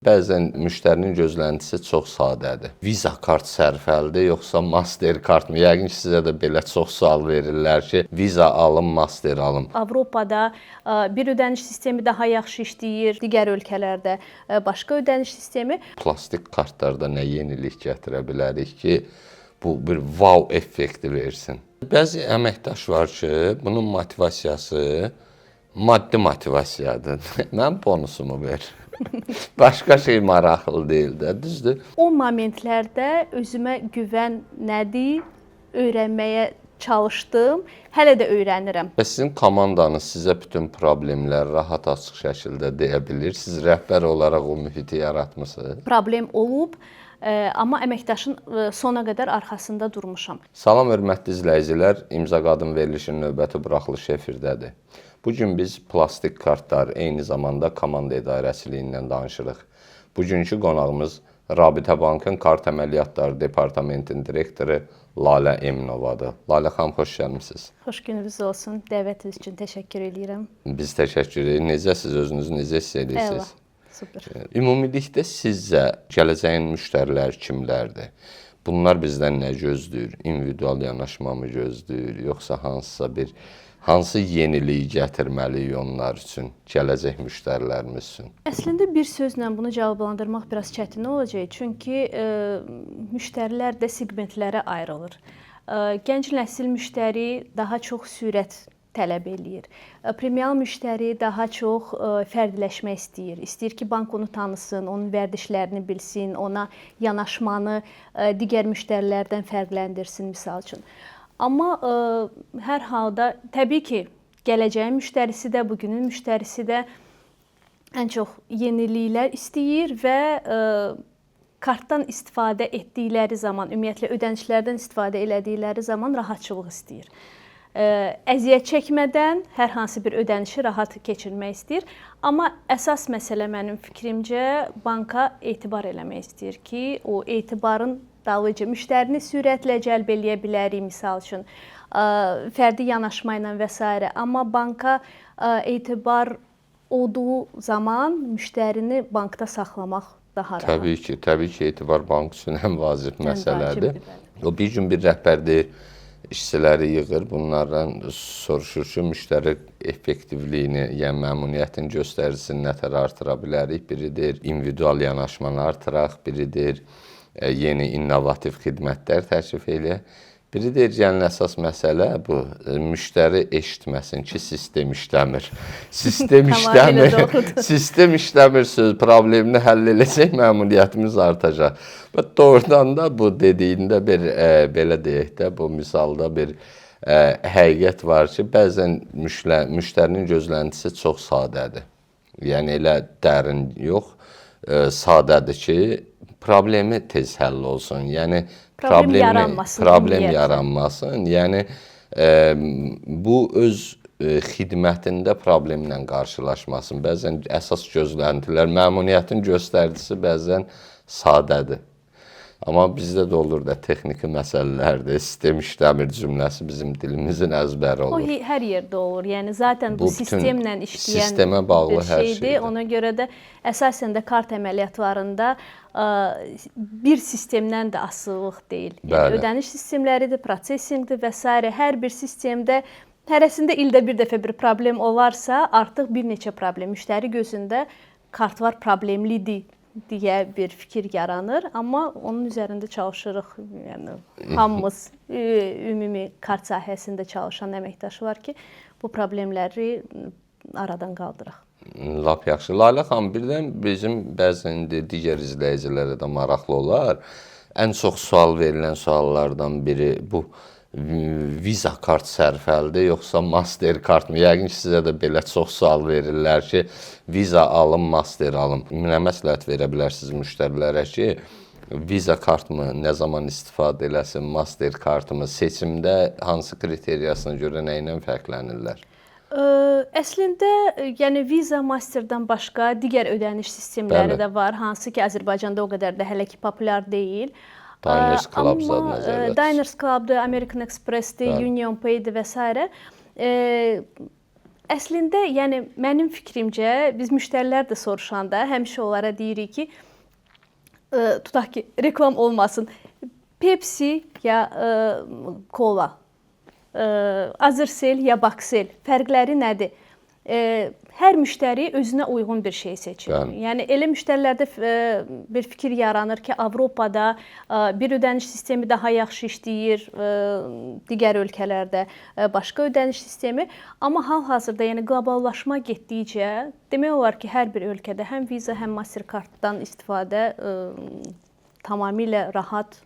Bəzən müştərinin gözləntisi çox sadədir. Visa kart sərfəlidir, yoxsa Mastercard mı? Yəqin ki, sizə də belə çox sual verirlər ki, Visa alım, Master alım. Avropada bir ödəniş sistemi daha yaxşı işləyir, digər ölkələrdə başqa ödəniş sistemi. Plastik kartlarda nə yenilik gətirə bilərik ki, bu bir wow effekti versin. Bəzi əməkdaş var ki, bunun motivasiyası maddi motivasiyadır. Mən bonusumu ver. Başqa şey maraqlı deyil də, düzdür? O momentlərdə özümə güvən nədir, öyrənməyə çalışdım, hələ də öyrənirəm. Və sizin komandanız sizə bütün problemləri rahat, açıq şəkildə deyə bilir. Siz rəhbər olaraq o mühiti yaratmısınız. Problem olub, amma əməkdaşın sona qədər arxasında durmuşam. Salam, hörmətli izləyicilər. İmza qadın verilişinin növbəti buraxılışı efirdədir. Bugün biz plastik kartlar, eyni zamanda komanda idarəçiliyindən danışırıq. Bugünkü qonağımız Rabitə Bankın Kart Əməliyyatları Departamentinin direktoru Lalə Eminovadır. Lalə xanım, xoş gəlmisiniz. Xoş gününüz olsun. Dəvətiniz üçün təşəkkür edirəm. Biz təşəkkür edirik. Necəsiz, özünüzü necə hiss edirsiniz? Super. Ümumilikdə sizcə gələcəyin müştərilər kimlərdir? Bunlar bizdən nə gözləyir? İndividual yanaşma mı gözləyir, yoxsa hansı yeniliyi gətirməliyik onlar üçün, gələcək müştərilərimiz üçün? Əslində bir sözlə bunu cavablandırmaq biraz çətin olacaq. Çünki müştərilər də segmentlərə ayrılır. Gənc nəsil müştəri daha çox sürət tələb eləyir. Premial müştəri daha çox fərdləşmək istəyir. İstəyir ki, bank onu tanısın, onun vərdişlərini bilsin, ona yanaşmanı digər müştərilərdən fərqləndirsin, misal üçün. Amma hər halda təbii ki, gələcəyin müştərisi də, bugünün müştərisi də ən çox yeniliklər istəyir və kartdan istifadə etdikləri zaman, ümumiyyətlə ödənişlərdən istifadə elədikləri zaman rahatçılıq istəyir. Əziyyət çəkmədən hər hansı bir ödənişi rahat keçirmək istəyir. Amma əsas məsələ mənim fikrimcə banka etibar eləmək istəyir ki, o etibarın dalıcı müştərini sürətlə cəlb eləyə bilərik, misal üçün fərdi yanaşma ilə və s. Amma banka etibar olduğu zaman müştərini bankda saxlamaq daha rahat. Təbii ki, etibar bank üçün ən vacib məsələdir. O bir gün bir rəhbər deyir, işçiləri yığır, bunlardan soruşur ki, müştəri effektivliyini, yəni məmnuniyyətin göstəricisini nətər artıra bilərik? Biridir, individual yanaşmanı artıraq, biridir, yeni innovativ xidmətlər təklif eləyək. Biridir, yəni əsas məsələ bu, müştəri eşitməsin ki, sistem işləmir. Sistem işləmir söz problemini həll edəcək, məmnuniyyətimiz artacaq. Və doğrudan da bu dediyində bir, belə deyək də, bu misalda bir həqiqət var ki, bəzən müştərinin gözləntisi çox sadədir. Yəni elə dərin yox, sadədir ki, problemi tez həll olsun. Yəni problem yaranmasın. Yəni bu öz xidmətində problemlə qarşılaşmasın. Bəzən əsas gözləntilər, məmnuniyyətin göstəricisi bəzən sadədir. Amma bizdə də olur da texniki məsələlərdir, sistem işləmir cümləsi bizim dilimizin əzbəri olur. O hər yerdə olur. Yəni zaten bu sistemlə işləyən bir şeydir. Ona görə də əsasən də kart əməliyyatlarında bir sistemdən də asılılıq deyil. Yəni ödəniş sistemləridir, prosesingdir və s. Hər bir sistemdə hərəsində ildə bir dəfə bir problem olarsa, artıq bir neçə problem müştəri gözündə kartlar problemlidir deyə bir fikir yaranır. Amma onun üzərində çalışırıq. Yəni hamımız ümumi kart sahəsində çalışan əməkdaşlar ki, bu problemləri aradan qaldıraq. Lap yaxşı. Lalə xanım, birdən bizim bəzən digər izləyicilərə də maraqlı olar. Ən çox sual verilən suallardan biri bu, Visa kart sərfəlidir, yoxsa Mastercard mı? Yəqin ki, sizə də belə çox sual verirlər ki, Visa alım, Master alım. Nə məsləhət verə bilərsiniz müştərilərə ki, Visa kart mı, nə zaman istifadə eləsin, Mastercard mı, seçimdə hansı kriteriyasına görə nə ilə fərqlənirlər? Əslində, yəni Visa, Masterdan başqa digər ödəniş sistemləri də var, hansı ki, Azərbaycanda o qədər də hələ ki populyar deyil. Diners Club zad nəzərdə. Diners Club'dır, American Express'dir, Union Pay'dir və s. Əslində, yəni mənim fikrimcə biz müştərilər də soruşanda həmişə onlara deyirik ki, tutaq ki, reklam olmasın. Pepsi ya kola, Azırsel ya Baksel fərqləri nədir? Hər müştəri özünə uyğun bir şey seçir. Yəni elə müştərilərdə bir fikir yaranır ki, Avropada bir ödəniş sistemi daha yaxşı işləyir, digər ölkələrdə başqa ödəniş sistemi. Amma hal-hazırda, yəni qloballaşma getdikcə demək olar ki, hər bir ölkədə həm Visa, həm Mastercard-dan istifadə tamamilə rahat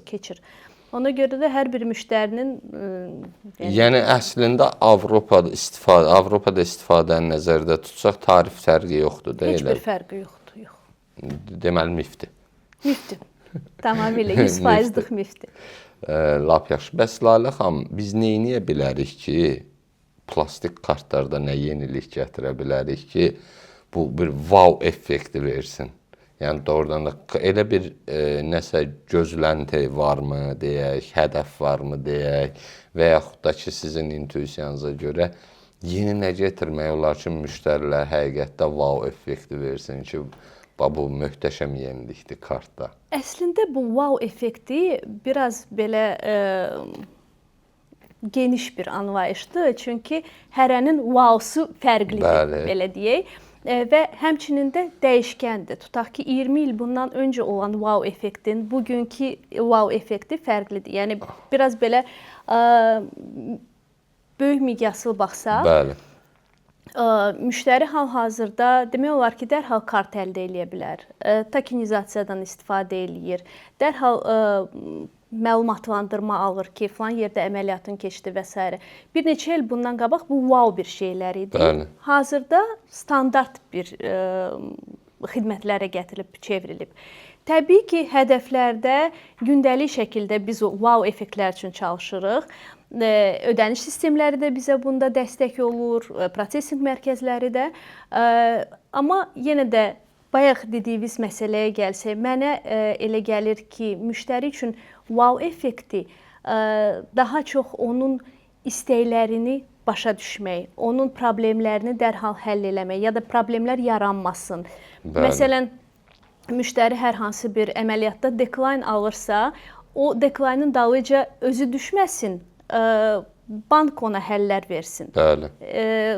keçir. Ona görə də hər bir müştərinin yəni əslində Avropada istifadəni nəzərdə tutsaq tarif fərqi yoxdur, deyil? Heç bir fərqi yoxdur, yox. Deməli mifdir. Mifdir. Tamamilə 100%-lıq mifdir. Lap yaxşı. Bəs Lalə xanım, biz nə edə bilərik ki, plastik kartlarda nə yenilik gətirə bilərik ki, bu bir wow effekti versin? Yəni doğrudan da elə bir nəsə gözlənti varmı deyək, hədəf varmı deyək və yaxud da ki, sizin intuisiyanıza görə yeni nə gətirmək olar ki, müştərilər həqiqətdə wow effekti versin ki, bu möhtəşəm yenilikdir kartda. Əslində bu wow effekti biraz belə geniş bir anlayışdır. Çünki hərənin wow-su fərqlidir, belə deyək. Və həmçinin də dəyişkəndir. Tutaq ki, 20 il bundan öncə olan wow effektin bugünkü wow effekti fərqlidir. Yəni biraz belə böyük miqyaslı baxsaq, müştəri hal-hazırda demək olar ki, dərhal kart əldə edə bilər. Tokenizasiyadan istifadə eləyir. Dərhal məlumatlandırma alır ki, falan yerdə əməliyyatın keçdi və s. Bir neçə il bundan qabaq bu wow bir şeylər idi. Hazırda standart bir xidmətlərə gətirilib, çevrilib. Təbii ki, hədəflərdə gündəlik şəkildə biz o wow effektlər üçün çalışırıq. Ödəniş sistemləri də bizə bunda dəstək olur, prosesing mərkəzləri də. Amma yenə də bayaq dediyimiz məsələyə gəlsək, mənə elə gəlir ki, müştəri üçün wow effekti daha çox onun istəklərini başa düşmək, onun problemlərini dərhal həll eləmək ya da problemlər yaranmasın. Məsələn, müştəri hər hansı bir əməliyyatda decline alırsa, o decline'ın dalınca özü düşməsin, bank ona həllər versin.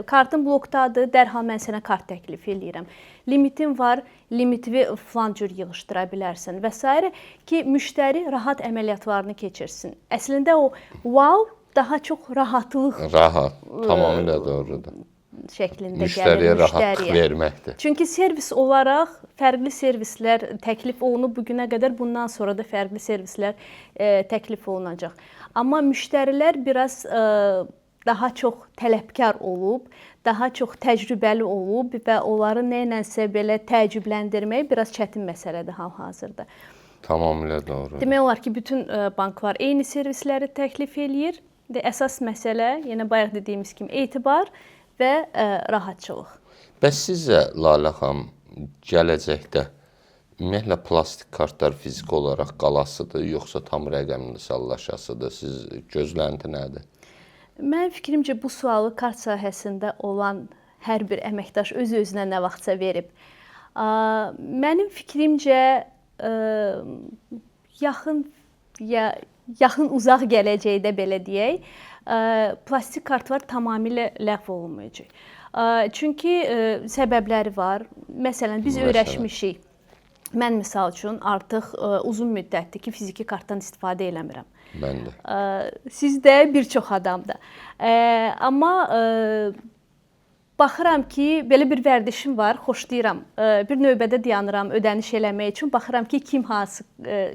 Kartın blokdadır, dərhal mən sənə kart təklif eləyirəm. Limitin var, limitini falan cür yığışdıra bilərsən və s. ki, müştəri rahat əməliyyatlarını keçirsin. Əslində o wow daha çox rahatlıq. Rahat, tamamilə doğrudur. Şəklində müştəriyə rahatlıq verməkdir. Çünki servis olaraq fərqli servislər təklif olunub bu günə qədər, bundan sonra da fərqli servislər təklif olunacaq. Amma müştərilər biraz daha çox tələbkar olub, daha çox təcrübəli olub və onları nəyləsə belə təəccübləndirmək biraz çətin məsələdir hal-hazırda. Tamamilə doğru. Demək olar ki, bütün banklar eyni servisləri təklif eləyir. Əsas məsələ, yenə bayaq dediyimiz kimi, etibar və rahatçılıq. Bəs sizcə, Lalə xanım, gələcəkdə ümumiyyətlə plastik kartlar fiziki olaraq qalasıdır, yoxsa tam rəqəmli sallaşasıdır? Siz gözlənti nədir? Mənim fikrimcə bu sualı kart sahəsində olan hər bir əməkdaş öz-özünə nə vaxtsa verib. Mənim fikrimcə yaxın uzaq gələcəkdə belə deyək, plastik kartlar tamamilə ləğv olunmayacaq. Çünki səbəbləri var. Məsələn, biz öyrəşmişik. Mən misal üçün artıq uzun müddətdir ki, fiziki kartdan istifadə eləmirəm. Mən də. Siz də, bir çox adam da. Amma baxıram ki, belə bir vərdişim var, xoşlayıram. Bir növbədə dayanıram ödəniş eləmək üçün. Baxıram ki, kim hansı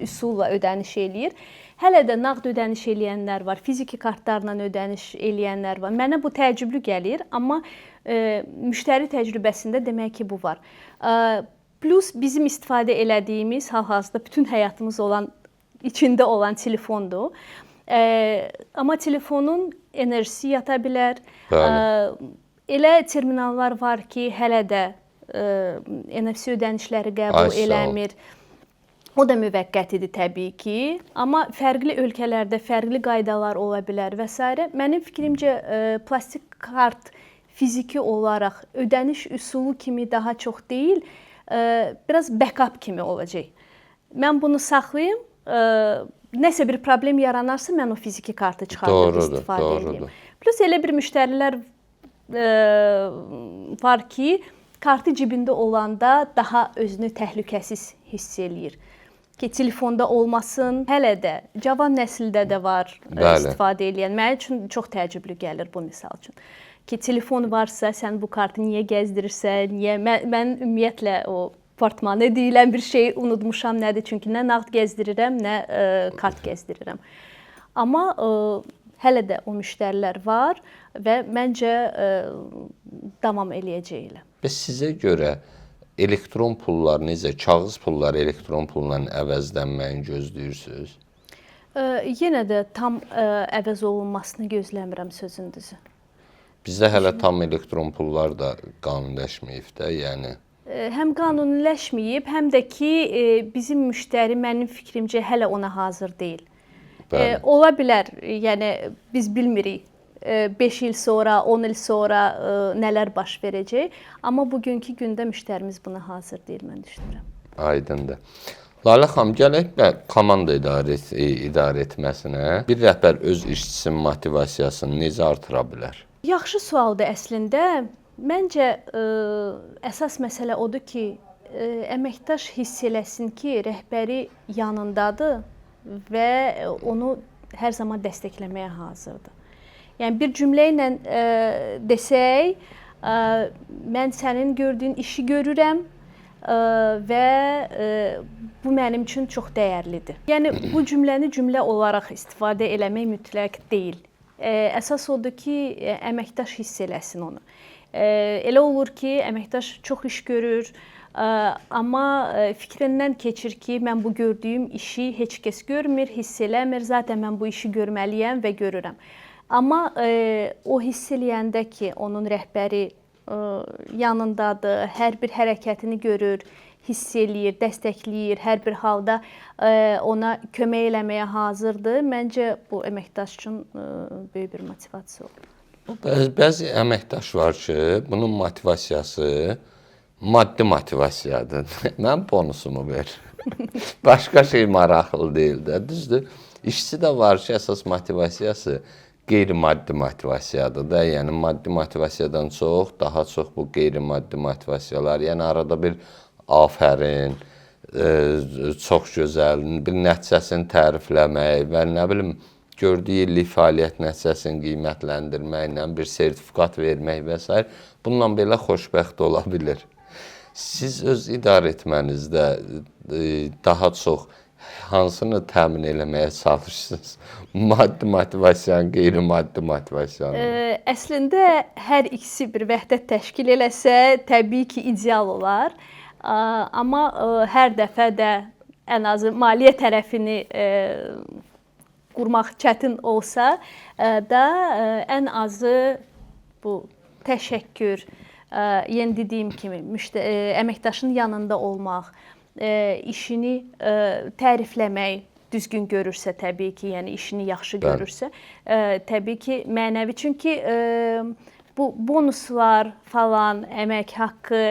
üsulla ödəniş eləyir. Hələ də nağd ödəniş eləyənlər var, fiziki kartlarla ödəniş eləyənlər var. Mənə bu təəccüblü gəlir, amma müştəri təcrübəsində demək ki, bu var. Plus bizim istifadə elədiyimiz hal-hazırda bütün həyatımız olan, içində olan telefondur. Amma telefonun enerjisi yata bilər. Elə terminallar var ki, hələ də NFC ödənişləri qəbul eləmir. O da müvəqqətidir təbii ki, amma fərqli ölkələrdə fərqli qaydalar ola bilər və s. Mənim fikrimcə plastik kart fiziki olaraq ödəniş üsulu kimi daha çox deyil, biraz backup kimi olacaq. Mən bunu saxlayım, nəsə bir problem yaranarsa mən o fiziki kartı çıxardıb istifadə edeyim. Plus elə bir müştərilər var ki, kartı cibində olanda daha özünü təhlükəsiz hiss eləyir. Ki, telefonda olmasın, hələ də cavan nəsildə də var istifadə edən. Mənim üçün çox təəccüblü gəlir bu misal üçün. Ki, telefon varsa, sən bu kartı niyə gəzdirirsən, niyə? Mən ümumiyyətlə o portmanə deyilən bir şey unutmuşam nədir? Çünki nə nağd gəzdirirəm, nə kart gəzdirirəm. Amma hələ də o müştərilər var və məncə davam eləyəcəklər. Və sizə görə elektron pullar necə, kağız pullar elektron pulla əvəzlənməyini gözləyirsiniz? Yenə də tam əvəz olunmasını gözləmirəm sözündüzü. Bizdə hələ tam elektron pullar da qanuniləşməyib də, yəni. Həm qanuniləşməyib, həm də ki, bizim müştəri mənim fikrimcə hələ ona hazır deyil. Ola bilər, yəni biz bilmirik. 5 il sonra, 10 il sonra nələr baş verəcək. Amma bugünkü gündə müştərimiz buna hazır deyil, mən düşünürəm. Aydındır. Lalə xanım, gələk komanda idarə etməsinə. Bir rəhbər öz işçisinin motivasiyasını necə artıra bilər? Yaxşı sualdır əslində. Məncə əsas məsələ odur ki, əməkdaş hiss eləsin ki, rəhbəri yanındadır və onu hər zaman dəstəkləməyə hazırdır. Yəni bir cümlə ilə desək, mən sənin gördüyün işi görürəm və bu mənim üçün çox dəyərlidir. Yəni bu cümləni cümlə olaraq istifadə eləmək mütləq deyil. Əsas odur ki, əməkdaş hiss eləsin onu. Elə olur ki, əməkdaş çox iş görür, amma fikrindən keçir ki, mən bu gördüyüm işi heç kəs görmür, hiss eləmir, zaten mən bu işi görməliyəm və görürəm. Amma o hiss eləyəndə ki, onun rəhbəri yanındadır, hər bir hərəkətini görür, hiss eləyir, dəstəkləyir, hər bir halda ona kömək eləməyə hazırdır. Məncə bu əməkdaş üçün böyük bir motivasiya olur. Bəzi əməkdaş var ki, bunun motivasiyası maddi motivasiyadır. Mən bonusumu ver. Başqa şey maraqlı deyil də, düzdür. İşçi də var ki, əsas motivasiyası qeyri-maddi motivasiyadır da, yəni maddi motivasiyadan çox, daha çox bu qeyri-maddi motivasiyalar, yəni arada bir afərin, çox gözəl, bir nəticəsini tərifləmək və nə bilim, gördüyü illik fəaliyyət nəticəsini qiymətləndirməklə, bir sertifikat vermək və s. Bununla belə xoşbəxt ola bilir. Siz öz idarə etmənizdə daha çox hansını təmin eləməyə çalışırsınız? Maddi motivasiyanı, qeyri-maddi motivasiyanı? Əslində, hər ikisi bir vəhdət təşkil eləsə, təbii ki, ideal olar. Amma hər dəfə də ən azı maliyyə tərəfini qurmaq çətin olsa da, ən azı bu təşəkkür, yenə dediyim kimi, əməkdaşın yanında olmaq, işini tərifləmək, düzgün görürsə təbii ki, yəni işini yaxşı görürsə, təbii ki, mənəvi. Çünki bu bonuslar falan, əmək haqqı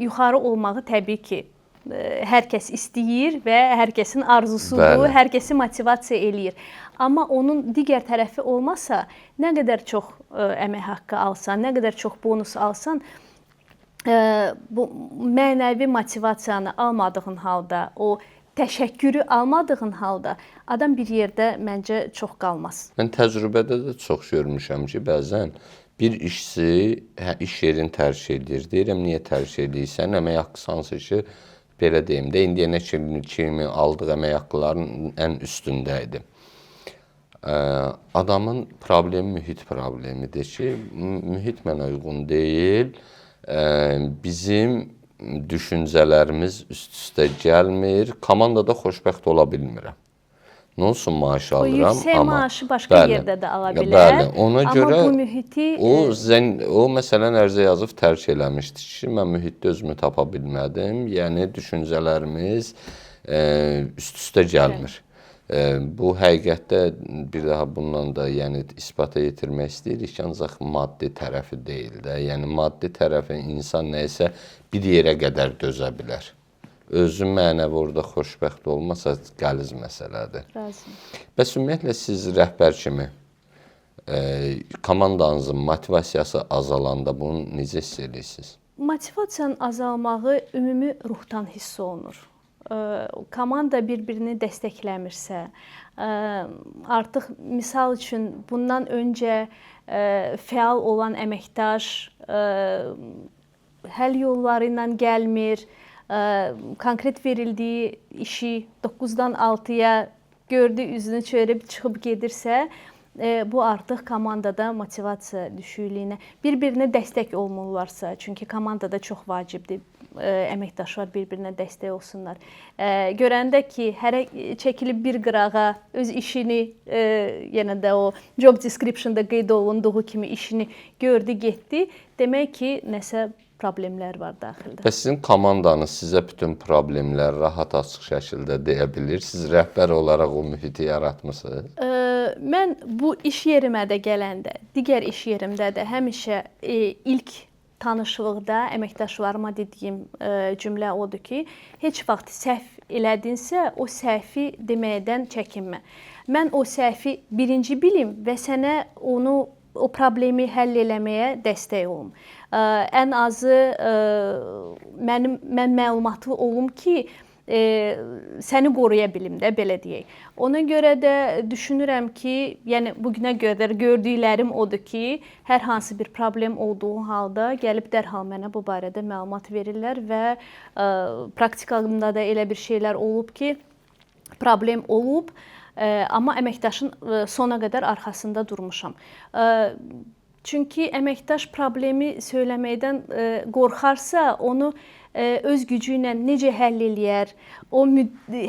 yuxarı olmağı təbii ki, hər kəs istəyir və hər kəsin arzusudur, hər kəsi motivasiya eləyir. Amma onun digər tərəfi olmasa, nə qədər çox əmək haqqı alsan, nə qədər çox bonus alsan, bu mənəvi motivasiyanı almadığın halda, o təşəkkürü almadığın halda adam bir yerdə məncə çox qalmaz. Mən təcrübədə də çox görmüşəm ki, bəzən bir işçi iş yerini tərk edir. Deyirəm, niyə tərk edirsən? Əmək haqqı hansı ki, belə deyim də, indiyənə kimi aldığı əmək haqqıların ən üstündə idi. Adamın problemi mühit problemidir ki, mühit mənə uyğun deyil. Bizim düşüncələrimiz üst-üstə gəlmir. Komandada xoşbəxt ola bilmirəm. Nə olsun maaş alıram, amma... Yüksək maaşı başqa yerdə də ala bilər. Ona görə amma bu mühiti... O məsələn ərizə yazıb tərk eləmişdi ki, mən mühitdə özümü tapa bilmədim. Yəni, düşüncələrimiz üst-üstə gəlmir. Bu həqiqətdə bir daha bundan da yəni isbata yetirmək istəyirik ki, ancaq maddi tərəfi deyil də. Yəni maddi tərəfi insan nəyisə bir yerə qədər dözə bilər. Özü mənəvi orada xoşbəxt olmasa qəliz məsələdir. Razıyam. Bəs ümumiyyətlə siz rəhbər kimi komandanızın motivasiyası azalanda bunu necə hiss edirsiniz? Motivasiyanın azalmağı ümumi ruhdan hiss olunur. Komanda bir-birini dəstəkləmirsə, artıq misal üçün bundan öncə fəal olan əməkdaş həll yolları ilə gəlmir, konkret verildiyi işi 9-dan 6-ya gördü, üzünü çevirib çıxıb gedirsə, bu artıq komandada motivasiya düşüklüyünə, bir-birinə dəstək olmurlarsa, çünki komandada çox vacibdir, əməkdaşlar bir-birinə dəstək olsunlar. Görəndə ki, hərə çəkilib bir qırağa öz işini, yenə də o job description-da qeyd olunduğu kimi işini gördü, getdi, demək ki, nəsə problemlər var daxildə. Və sizin komandanız sizə bütün problemləri rahat, açıq şəkildə deyə bilir. Siz rəhbər olaraq o mühiti yaratmısınız? Mən bu iş yerimə də gələndə, digər iş yerimdə də həmişə ilk tanışlıqda əməkdaşlarıma dediyim cümlə odur ki, heç vaxt səhv elədinsə, o səhvi deməkdən çəkinmə. Mən o səhvi birinci bilim və sənə o problemi həll eləməyə dəstək olum. Ən azı mən məlumatlı olum ki, səni qoruya bilim də, belə deyək. Ona görə də düşünürəm ki, yəni bugünə qədər gördüklərim odur ki, hər hansı bir problem olduğu halda gəlib dərhal mənə bu barədə məlumat verirlər və praktikamda da elə bir şeylər olub ki, problem olub, amma əməkdaşın sona qədər arxasında durmuşam. Çünki əməkdaş problemi söyləməkdən qorxarsa, onu öz gücü ilə necə həll eləyər, o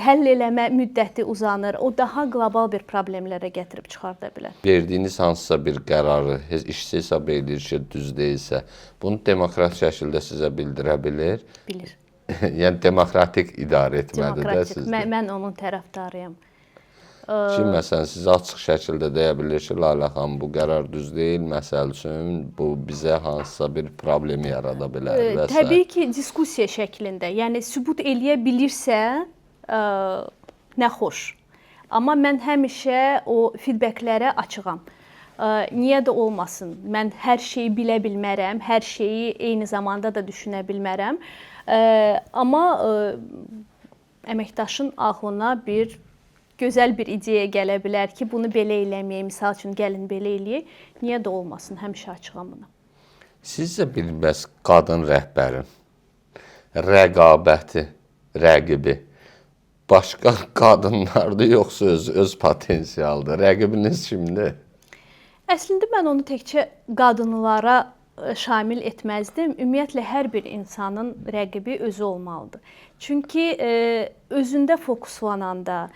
həll eləmə müddəti uzanır, o daha qlobal bir problemlərə gətirib çıxarda bilər. Verdiyiniz hansısa bir qərarı işçi hesab edir ki, düz deyilsə, bunu demokrat şəkildə sizə bildirə bilir? Bilir. Yəni demokratik idarə etməlidir də sizdə. Mən onun tərəfdarıyam. Ki, məsələn, sizə açıq şəkildə deyə bilir ki, Lalə xanım, bu qərar düz deyil, məsəl üçün, bu bizə hansısa bir problemi yarada bilər və s. Təbii ki, diskussiya şəklində, yəni sübut eləyə bilirsə, nə xoş. Amma mən həmişə o feedbacklərə açığam. Niyə də olmasın? Mən hər şeyi bilə bilmərəm, hər şeyi eyni zamanda da düşünə bilmərəm. Amma əməkdaşın ağlına gözəl bir ideya gələ bilər ki, bunu belə eləməyək, misal üçün gəlin belə eləyək. Niyə də olmasın? Həmişə açığam buna. Sizcə bilməz qadın rəhbərin rəqabəti, rəqibi başqa qadınlardır, yoxsa öz potensialdır? Rəqibiniz kimdir? Əslində mən onu təkcə qadınlara şamil etməzdim. Ümumiyyətlə hər bir insanın rəqibi özü olmalıdır. Çünki özündə fokuslananda,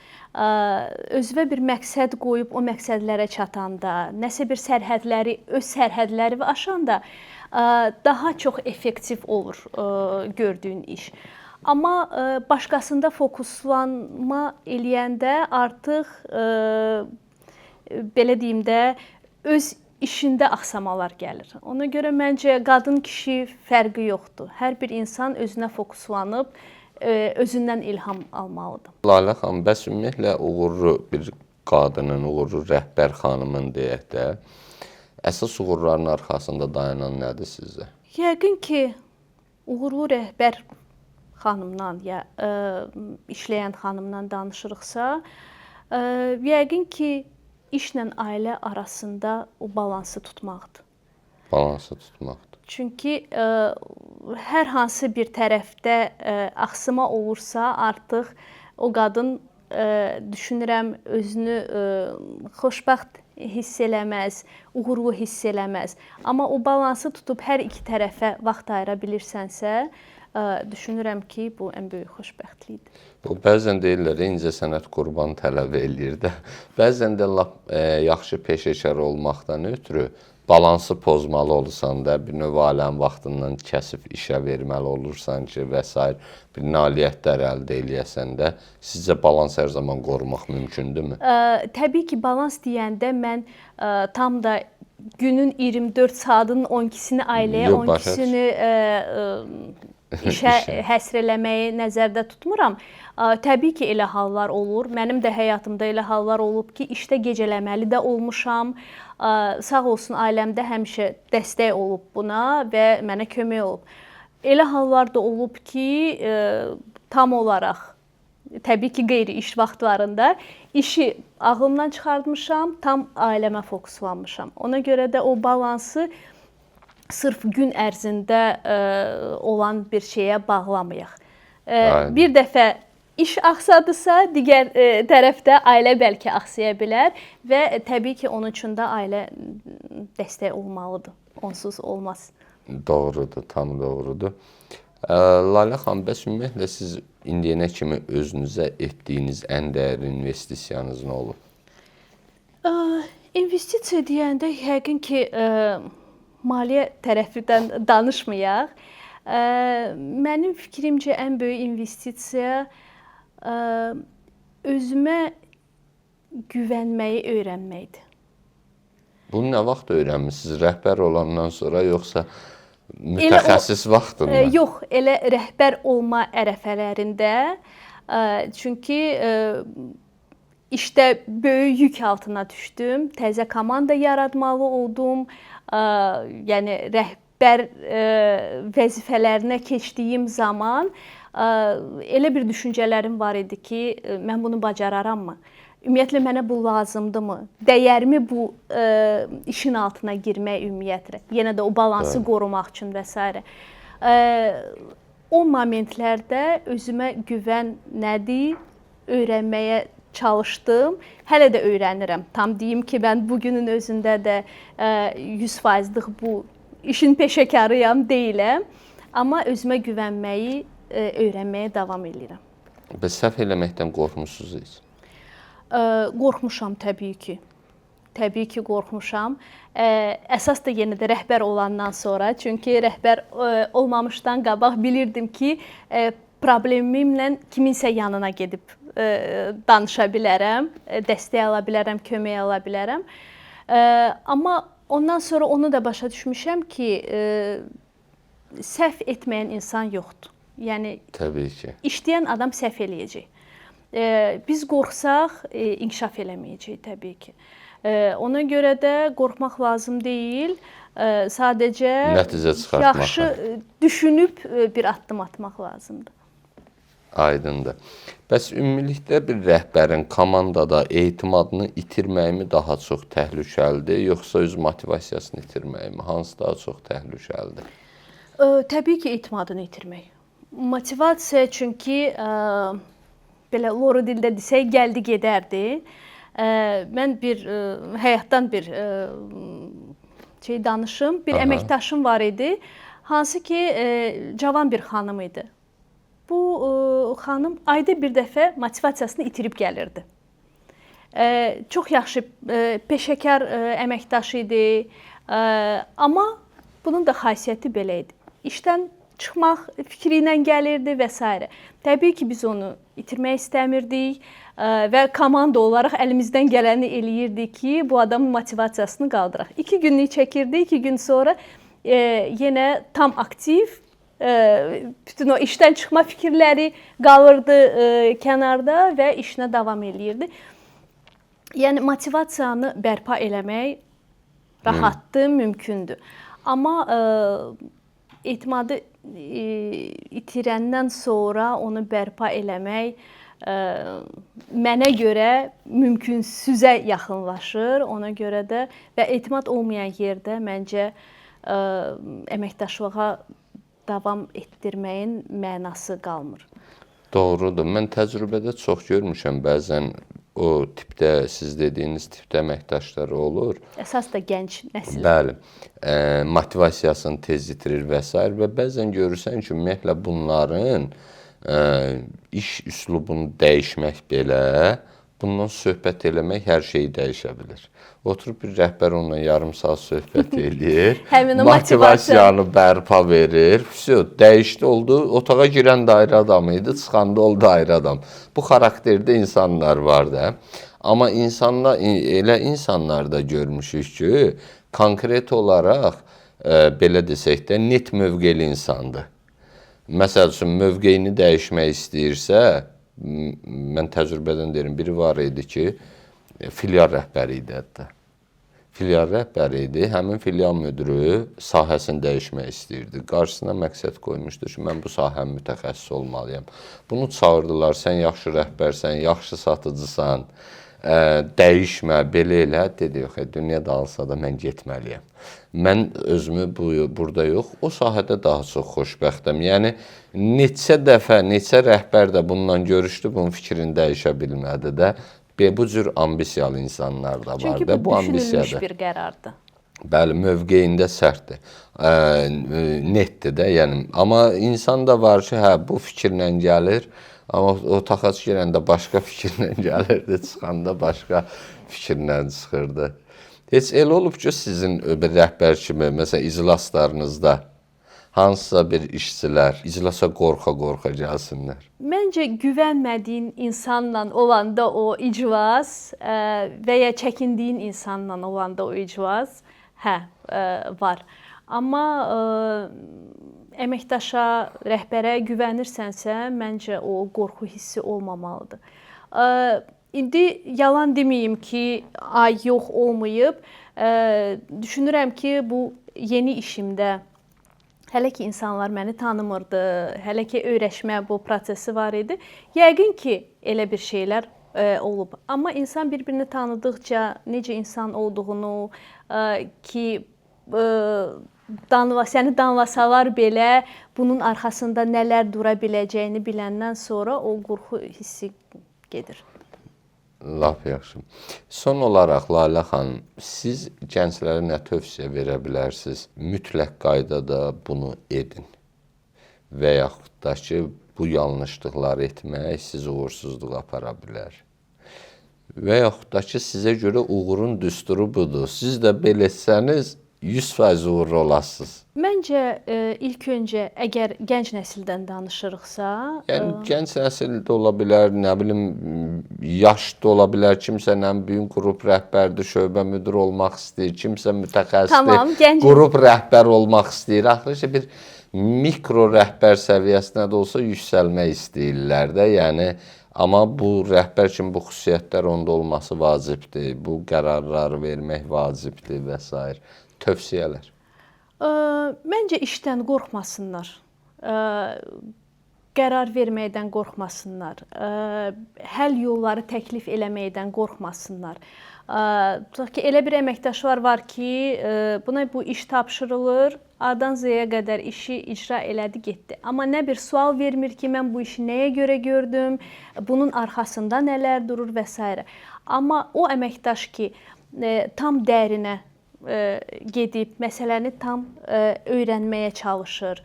özünə bir məqsəd qoyub o məqsədlərə çatanda, nəsə bir öz sərhədləri aşanda daha çox effektiv olur gördüyün iş. Amma başqasında fokuslanma eləyəndə artıq belə deyim də öz işində axsamalar gəlir. Ona görə məncə qadın-kişi fərqi yoxdur. Hər bir insan özünə fokuslanıb özündən ilham almalıdır. Lalə xanım, bəs ümumiyyətlə uğurlu bir qadının, uğurlu rəhbər xanımın deyək də, əsas uğurların arxasında dayanan nədir sizcə? Yəqin ki, uğurlu rəhbər xanımdan ya işləyən xanımdan danışırıqsa, yəqin ki, işlə ailə arasında o balansı tutmaqdır. Balansı tutmaqdır. Çünki hər hansı bir tərəfdə axsıma olursa, artıq o qadın düşünürəm özünü xoşbəxt hiss eləməz, uğurlu hiss eləməz. Amma o balansı tutub hər iki tərəfə vaxt ayıra bilirsənsə, düşünürəm ki, bu ən böyük xoşbəxtlikdir. Bu bəzən deyirlər, incəsənət qurban tələb eləyir də. Bəzən də lap yaxşı peşəkar olmaqdan ötürü balansı pozmalı olursan da, bir növ aləm vaxtından kəsib işə verməli olursan ki, və s. bir nailiyyətlər əldə eləyəsən də, sizcə balans hər zaman qorumaq mümkündürmü? Təbii ki, balans deyəndə mən tam da günün 24 saatının 12-sini ailəyə, 12-sini işə həsr eləməyi nəzərdə tutmuram. Təbii ki, elə hallar olur. Mənim də həyatımda elə hallar olub ki, işdə gecələməli də olmuşam. Sağ olsun ailəmdə həmişə dəstək olub buna və mənə kömək olub. Elə hallar da olub ki, tam olaraq, təbii ki, qeyri-iş vaxtlarında işi ağlımdan çıxartmışam, tam ailəmə fokuslanmışam. Ona görə də o balansı sırf gün ərzində olan bir şeyə bağlamayaq. Bir dəfə iş axsadısa, digər tərəfdə ailə bəlkə axsaya bilər və təbii ki, onun üçün də ailə dəstək olmalıdır. Onsuz olmaz. Doğrudur, tam doğrudur. Lalə xanım, bəs ümumiyyətlə siz indiyənə kimi özünüzə etdiyiniz ən dəyərli investisiyanız nə olub? İnvestisiya deyəndə yəqin ki, maliyyə tərəfindən danışmayaq. Mənim fikrimcə ən böyük investisiya özümə güvənməyi öyrənməkdir. Bunu nə vaxt öyrənmisiniz? Rəhbər olandan sonra, yoxsa mütəxəssis vaxtında? Yox, elə rəhbər olma ərəfələrində. Çünki işdə böyük yük altına düşdüm. Təzə komanda yaratmalı oldum. Yəni rəhbər vəzifələrinə keçdiyim zaman elə bir düşüncələrim var idi ki, mən bunu bacararamı? Ümumiyyətlə mənə bu lazımdırmı? Dəyərmi bu işin altına girmək ümumiyyətlə? Yenə də o balansı qorumaq üçün və s. O momentlərdə özümə güvən nədir? Öyrənməyə çalışdım. Hələ də öyrənirəm. Tam deyim ki, mən bugünün özündə də 100%lıq bu işin peşəkarıyam, deyiləm. Amma özümə güvənməyi öyrənməyə davam edirəm. Bəs səhv eləməkdən qorxmusunuz heç? Qorxmuşam təbii ki. Təbii ki, qorxmuşam. Əsas da yenə də rəhbər olandan sonra. Çünki rəhbər olmamışdan qabaq bilirdim ki, problemimlə kiminsə yanına gedib danışa bilərəm, dəstək ala bilərəm, kömək ala bilərəm. Amma ondan sonra onu da başa düşmüşəm ki, səhv etməyən insan yoxdur. Yəni, təbii ki. İşləyən adam səhv eləyəcək. Biz qorxsaq, inkişaf eləməyəcək təbii ki. Ona görə də qorxmaq lazım deyil. Sadəcə nəticə çıxartmaq. Yaxşı düşünüb bir addım atmaq lazımdır. Aydındır. Bəs ümumilikdə bir rəhbərin komandada etimadını itirməyimi daha çox təhlükəlidir, yoxsa öz motivasiyasını itirməyimi? Hansı daha çox təhlükəlidir? Təbii ki, etimadını itirmək. Motivasiya çünki belə loru dildə desək, gəldi gedərdi. Mən bir həyatdan bir danışım. Bir əməkdaşım var idi, hansı ki cavan bir xanım idi. Bu xanım ayda bir dəfə motivasiyasını itirib gəlirdi. Çox yaxşı peşəkar əməkdaş idi. Amma bunun da xasiyyəti belə idi. İşdən çıxmaq fikri ilə gəlirdi və s. Təbii ki, biz onu itirmək istəmirdik və komanda olaraq əlimizdən gələni eləyirdik ki, bu adamın motivasiyasını qaldıraq. 2 günlük çəkirdi, 2 gün sonra yenə tam aktiv, bütün o işdən çıxma fikirləri qalırdı kənarda və işinə davam eləyirdi. Yəni, motivasiyanı bərpa eləmək rahatdır, mümkündür. Amma etimadı itirəndən sonra onu bərpa eləmək mənə görə mümkünsüzə yaxınlaşır. Ona görə də və etimad olmayan yerdə məncə əməkdaşlığa davam etdirməyin mənası qalmır. Doğrudur. Mən təcrübədə çox görmüşəm. Bəzən o tipdə, siz dediyiniz tipdə əməkdaşları olur. Əsas da gənc nəsil. Bəli, motivasiyasını tez itirir və s. və bəzən görürsən ki, ümumiyyətlə bunların iş üslubunu dəyişmək belə, bundan söhbət eləmək hər şeyi dəyişə bilir. Oturub bir rəhbər onunla yarım saat söhbət eləyir, Həmin o motivasiyanı bərpa verir, dəyişdi, oldu, otağa girən də ayrı adam idi, çıxanda oldu ayrı adam. Bu xarakterdə insanlar var da. Amma elə insanlarda görmüşük ki, konkret olaraq, belə desək də, net mövqeli insandır. Məsəl üçün, mövqeyini dəyişmək istəyirsə, mən təcrübədən deyirəm, biri var idi ki, filial rəhbəri idi hətta. Filial rəhbəri idi, həmin filial müdürü sahəsini dəyişmək istəyirdi. Qarşısına məqsəd qoymuşdu ki, mən bu sahənin mütəxəssis olmalıyam. Bunu çağırdılar, sən yaxşı rəhbərsən, yaxşı satıcısan, dəyişmə, belə elə. Dedi, yox, dünya dağılsa da mən getməliyəm. Mən özümü burada yox, o sahədə daha çox xoşbəxtəm. Yəni, neçə dəfə, neçə rəhbər də bundan görüşdü, bunun fikrini dəyişə bilmədi də. Bu cür ambisiyalı insanlar da var da. Çünki bu düşünülmüş bir qərardır. Bəli, mövqeyində sərtdir. Netdir də, yəni. Amma insan da var ki, hə, bu fikirlə gəlir, amma otağa girəndə başqa fikirlə gəlirdi, çıxanda başqa fikirlə çıxırdı. Heç elə olub ki, sizin bir rəhbər kimi, məsələn, iclaslarınızda hansısa bir işçilər iclasa qorxa-qorxa gəlsinlər. Məncə güvənmədiyin insanla olanda o iclas və ya çəkindiyin insanla olanda o iclas, var. Amma əməkdaşa, rəhbərə güvənirsənsə, məncə o qorxu hissi olmamalıdır. İndi yalan deməyim ki, yox olmayıb. Düşünürəm ki, bu yeni işimdə hələ ki insanlar məni tanımırdı, hələ ki öyrəşmə bu prosesi var idi. Yəqin ki elə bir şeylər olub. Amma insan bir-birini tanıdıqca necə insan olduğunu ki səni danlasalar belə bunun arxasında nələr dura biləcəyini biləndən sonra o qorxu hissi gedir. Lap yaxşı. Son olaraq Lalə xanım, siz gənclərə nə tövsiyə verə bilərsiniz? Mütləq qaydada bunu edin. Və yaxud da ki, bu yanlışlıqları etmək sizi uğursuzluğa apara bilər. Və yaxud da ki, sizə görə uğurun düsturu budur. Siz də belə etsəniz, 100% uğurlu olasınız. Məncə ilk öncə əgər gənc nəsildən danışırıqsa, yəni gənc nəsil də ola bilər, nə bilim, yaş da ola bilər, kimsə nə böyük qrup rəhbərdir, şöbə müdürü olmaq istəyir, kimsə mütəxəssisdir, qrup rəhbər olmaq istəyir. Axırıncı bir mikro rəhbər səviyyəsinə də olsa yüksəlmək istəyirlər də, yəni amma bu rəhbər kimi bu xüsusiyyətlər onda olması vacibdir, bu qərarları vermək vacibdir və s. Tövsiyələr. Məncə işdən qorxmasınlar, qərar verməkdən qorxmasınlar, həll yolları təklif eləməkdən qorxmasınlar. Tutaq ki, elə bir əməkdaşlar var ki, buna bu iş tapşırılır, A-dan Z-yə qədər işi icra elədi, getdi. Amma nə bir sual vermir ki, mən bu işi nəyə görə gördüm, bunun arxasında nələr durur və s. Amma o əməkdaş ki, tam dərinə gedib, məsələni tam öyrənməyə çalışır,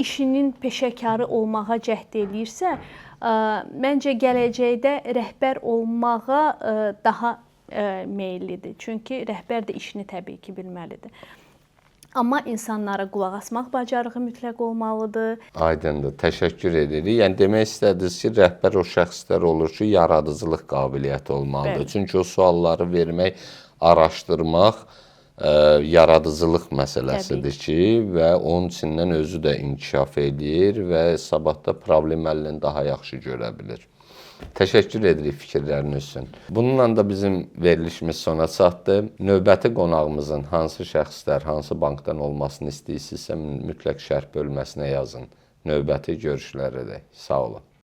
işinin peşəkarı olmağa cəhd eləyirsə, məncə gələcəkdə rəhbər olmağa daha meyillidir. Çünki rəhbər də işini təbii ki bilməlidir. Amma insanlara qulaq asmaq bacarığı mütləq olmalıdır. Aydındır, təşəkkür edirik. Yəni demək istədiniz ki, rəhbər o şəxslər olur ki, yaradıcılıq qabiliyyəti olmalıdır. Bəli. Çünki o sualları vermək, araşdırmaq yaradıcılıq məsələsidir ki, və onun içindən özü də inkişaf edir və sabahda problem əlini daha yaxşı görə bilir. Təşəkkür edirik fikirləriniz üçün. Bununla da bizim verilişimiz sona çatdı. Növbəti qonağımızın hansı şəxslər, hansı bankdan olmasını istəyirsinizsə, mütləq şərh bölməsinə yazın. Növbəti görüşlərə də sağ olun.